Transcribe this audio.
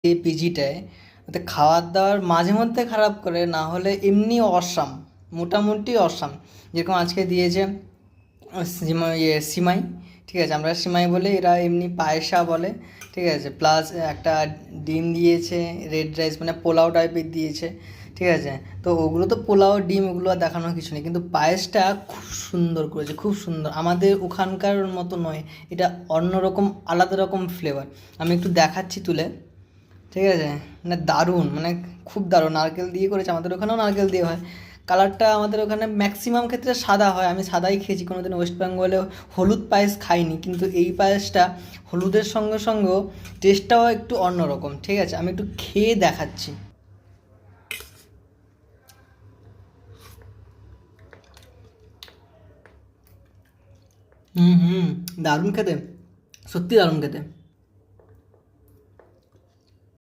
এই পিজিটায় ওতে খাবার দাবার মাঝে মধ্যে খারাপ করে, না হলে এমনি অসাম, মোটামুটি অসাম। যেরকম আজকে দিয়েছে সিমাই, ঠিক আছে, আমরা সিমাই বলে, এরা এমনি পায়েসা বলে, ঠিক আছে, প্লাস একটা ডিম দিয়েছে, রেড রাইস মানে পোলাও টাইপের দিয়েছে, ঠিক আছে। তো ওগুলো তো পোলাও ডিম ওগুলো আর দেখানোর কিছু নেই, কিন্তু পায়েসটা খুব সুন্দর করেছে, খুব সুন্দর, আমাদের ওখানকার মতো নয়, এটা অন্যরকম আলাদা রকম ফ্লেভার। আমি একটু দেখাচ্ছি তুলে, ঠিক আছে, মানে দারুণ, মানে খুব দারুণ, নারকেল দিয়ে করেছে, আমাদের ওখানেও নারকেল দিয়ে হয়। কালারটা আমাদের ওখানে ম্যাক্সিমাম ক্ষেত্রে সাদা হয়, আমি সাদাই খেয়েছি, কোনো দিন ওয়েস্ট বেঙ্গলে হলুদ পায়েস খাইনি, কিন্তু এই পায়েসটা হলুদের সঙ্গে সঙ্গেও টেস্টটাও একটু অন্যরকম, ঠিক আছে, আমি একটু খেয়ে দেখাচ্ছি। হুম হুম, দারুণ খেতে, সত্যি দারুণ খেতে।